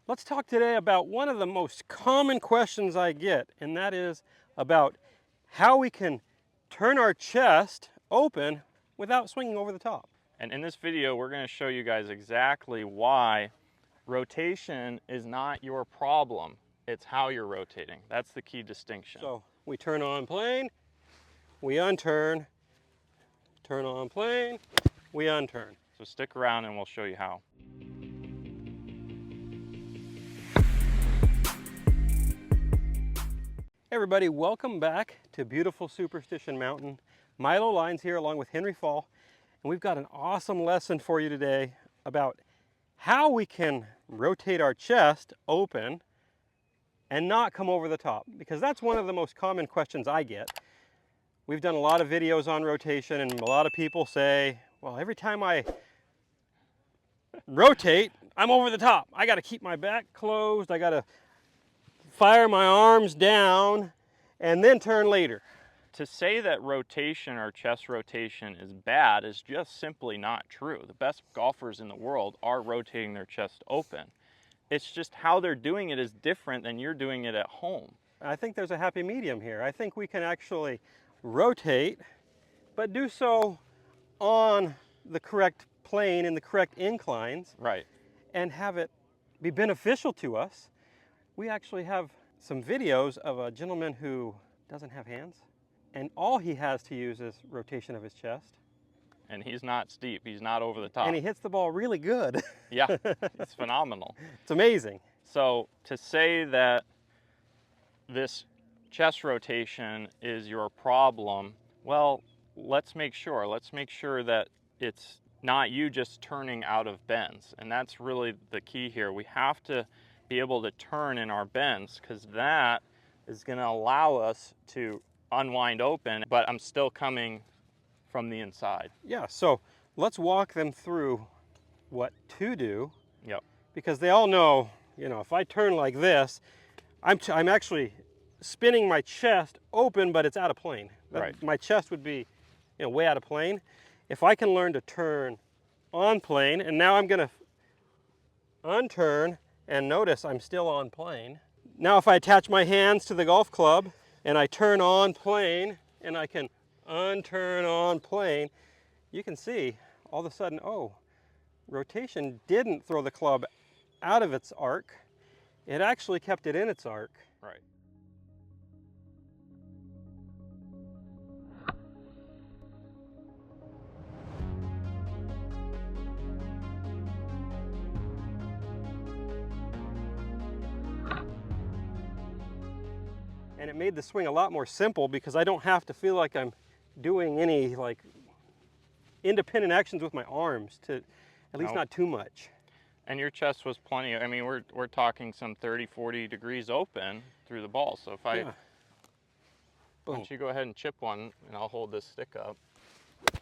Let's talk today about one of the most common questions I get, and that is about how we can turn our chest open without swinging over the top. And in this video, we're going to show you guys exactly why rotation is not your problem. It's how you're rotating. That's the key distinction. So we turn on plane, we unturn, turn on plane, we unturn. So stick around and we'll show you how. Hey everybody, welcome back to beautiful Superstition Mountain. Milo Lines here along with Henry Fall, and we've got an awesome lesson for you today about how we can rotate our chest open and not come over the top, because that's one of the most common questions I get. We've done a lot of videos on rotation, and a lot of people say, well, every time I rotate, I'm over the top. I got to keep my back closed, I got to fire my arms down and then turn later. To say that rotation or chest rotation is bad is just simply not true. The best golfers in the world are rotating their chest open. It's just how they're doing it is different than you're doing it at home. I think there's a happy medium here. I think we can actually rotate, but do so on the correct plane and the correct inclines. Right. And have it be beneficial to us. We actually have some videos of a gentleman who doesn't have hands, and all he has to use is rotation of his chest. And he's not steep, he's not over the top. And he hits the ball really good. Yeah, it's phenomenal. It's amazing. So to say that this chest rotation is your problem, well, let's make sure that it's not you just turning out of bends. And that's really the key here. We have to be able to turn in our bends, because that is going to allow us to unwind open, but I'm still coming from the inside. Yeah, so let's walk them through what to do. Yep. Because they all know, if I turn like this, I'm actually spinning my chest open, but it's out of plane. Right. My chest would be way out of plane. If I can learn to turn on plane, and now I'm going to unturn, and notice I'm still on plane. Now if I attach my hands to the golf club and I turn on plane and I can unturn on plane, you can see all of a sudden, oh, rotation didn't throw the club out of its arc. It actually kept it in its arc. Right. And it made the swing a lot more simple because I don't have to feel like I'm doing any independent actions with my arms, to at least not too much. And your chest was plenty, I mean, we're talking some 30, 40 degrees open through the ball. So if why don't you go ahead and chip one, and I'll hold this stick up. So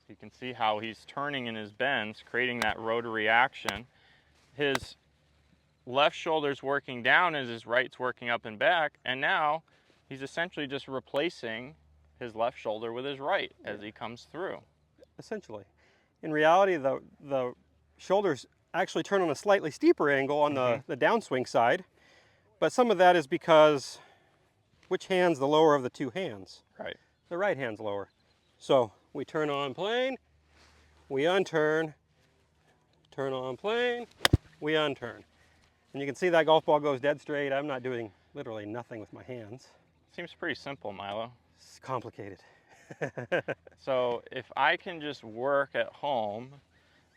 you can see how he's turning in his bends, creating that rotary action. His left shoulder's working down as his right's working up and back, and now he's essentially just replacing his left shoulder with his right as he comes through. Essentially. In reality, the shoulders actually turn on a slightly steeper angle on the downswing side, but some of that is because which hand's the lower of the two hands? Right. The right hand's lower. So we turn on plane, we unturn, turn on plane, we unturn. And you can see that golf ball goes dead straight. I'm not doing literally nothing with my hands. Seems pretty simple, Milo. It's complicated. So if I can just work at home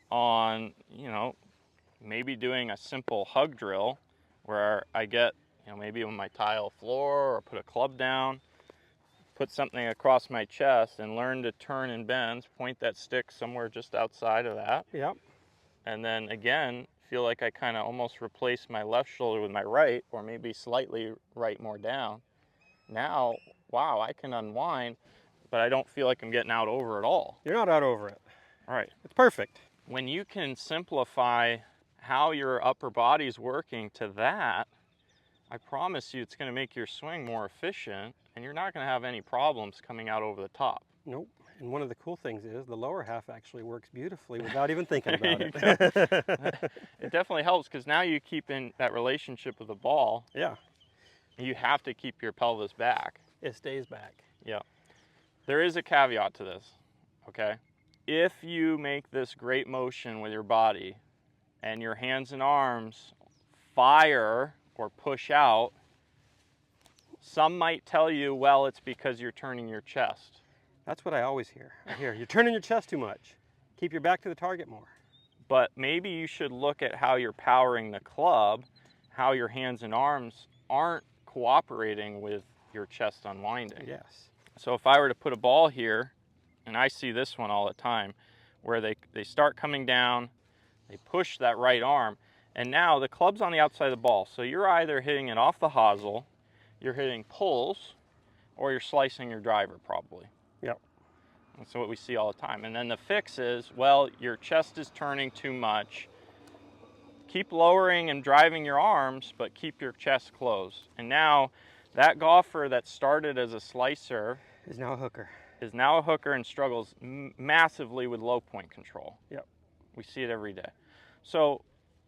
on, maybe doing a simple hug drill where I get, maybe on my tile floor, or put a club down, put something across my chest and learn to turn and bend, point that stick somewhere just outside of that. Yep. And then again, feel like I kind of almost replace my left shoulder with my right, or maybe slightly right more down. Now, wow, I can unwind, but I don't feel like I'm getting out over at all. You're not out over it. All right. It's perfect. When you can simplify how your upper body's working to that, I promise you it's going to make your swing more efficient, and you're not going to have any problems coming out over the top. Nope. And one of the cool things is the lower half actually works beautifully without even thinking There about you it. It definitely helps because now you keep in that relationship with the ball. Yeah, You have to keep your pelvis back. it stays back. Yeah. There is a caveat to this, okay? If you make this great motion with your body and your hands and arms fire or push out, some might tell you, well, it's because you're turning your chest. That's what I always hear. I hear, you're turning your chest too much. Keep your back to the target more. But maybe you should look at how you're powering the club, how your hands and arms aren't cooperating with your chest unwinding. Yes. So if I were to put a ball here, and I see this one all the time, where they start coming down, they push that right arm, and now the club's on the outside of the ball. So you're either hitting it off the hosel, you're hitting pulls, or you're slicing your driver probably. Yep. That's what we see all the time. And then the fix is, well, your chest is turning too much. Keep lowering and driving your arms, but keep your chest closed. And now that golfer that started as a slicer Is now a hooker. is now a hooker and struggles massively with low point control. Yep. We see it every day. So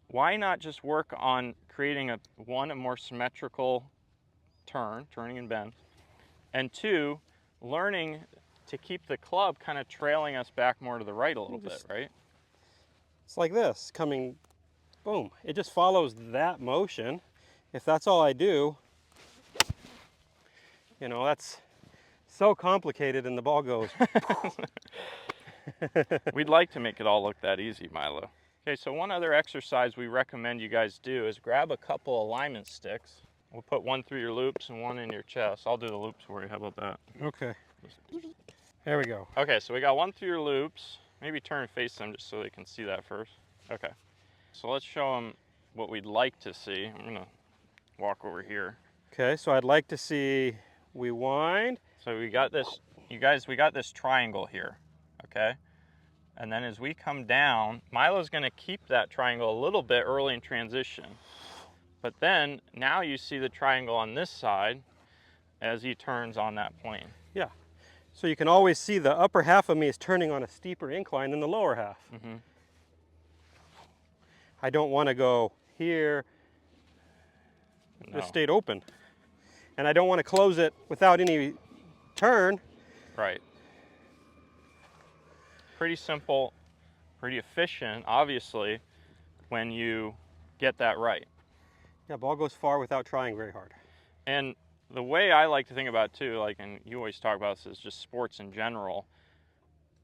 why not just work on creating a more symmetrical turning and bends, and two, learning to keep the club kind of trailing us back more to the right a little bit, right? It's like this, coming, boom. It just follows that motion. If that's all I do, you know, that's so complicated and the ball goes. We'd like to make it all look that easy, Milo. Okay, so one other exercise we recommend you guys do is grab a couple alignment sticks. We'll put one through your loops and one in your chest. I'll do the loops for you. How about that? Okay. There we go. Okay, so we got one through your loops. Maybe turn and face them just so they can see that first. Okay. So let's show them what we'd like to see. I'm going to walk over here. Okay, so I'd like to see we wind. So we got this, you guys, we got this triangle here, okay? And then as we come down, Milo's going to keep that triangle a little bit early in transition. But then, now you see the triangle on this side as he turns on that plane. Yeah. So you can always see the upper half of me is turning on a steeper incline than the lower half. Mm-hmm. I don't want to go here. No. Just stayed open. And I don't want to close it without any turn. Right. Pretty simple, pretty efficient, obviously, when you get that right. Yeah, ball goes far without trying very hard. And the way I like to think about it too, like, and you always talk about this, is just sports in general.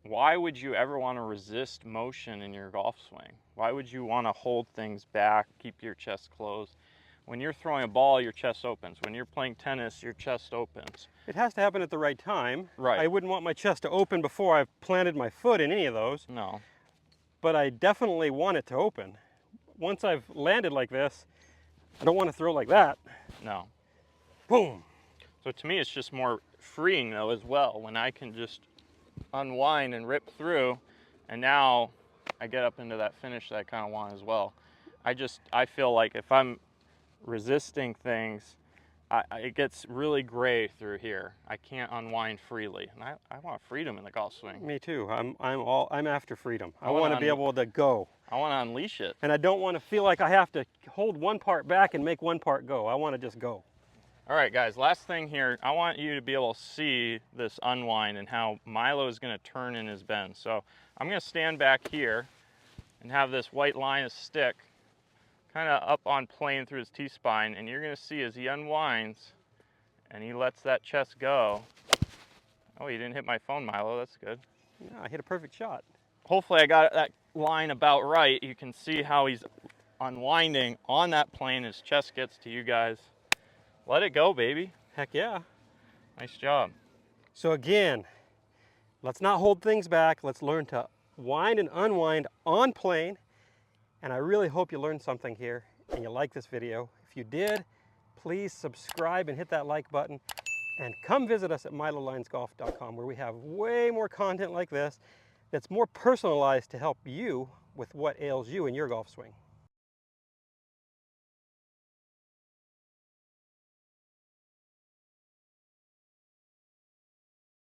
Why would you ever want to resist motion in your golf swing? Why would you want to hold things back, keep your chest closed? When you're throwing a ball, your chest opens. When you're playing tennis, your chest opens. It has to happen at the right time. Right. I wouldn't want my chest to open before I've planted my foot in any of those. No. But I definitely want it to open. Once I've landed like this, I don't want to throw like that. No. Boom. So to me, it's just more freeing though as well, when I can just unwind and rip through, and now I get up into that finish that I kind of want as well. I feel like if I'm resisting things, it gets really gray through here. I can't unwind freely, and I want freedom in the golf swing. Me too. I'm after freedom. I want to be able to go. I want to unleash it. And I don't want to feel like I have to hold one part back and make one part go. I want to just go. All right, guys, last thing here. I want you to be able to see this unwind and how Milo is going to turn in his bend. So I'm going to stand back here and have this white line of stick kind of up on plane through his T-spine, and you're going to see as he unwinds and he lets that chest go. Oh, you didn't hit my phone, Milo. That's good. Yeah, I hit a perfect shot. Hopefully I got that line about right. You can see how he's unwinding on that plane. His chest gets to you guys. Let it go, baby. Heck yeah. Nice job. So again, let's not hold things back. Let's learn to wind and unwind on plane. And I really hope you learned something here and you like this video. If you did, please subscribe and hit that like button. And come visit us at milolinesgolf.com, where we have way more content like this that's more personalized to help you with what ails you in your golf swing.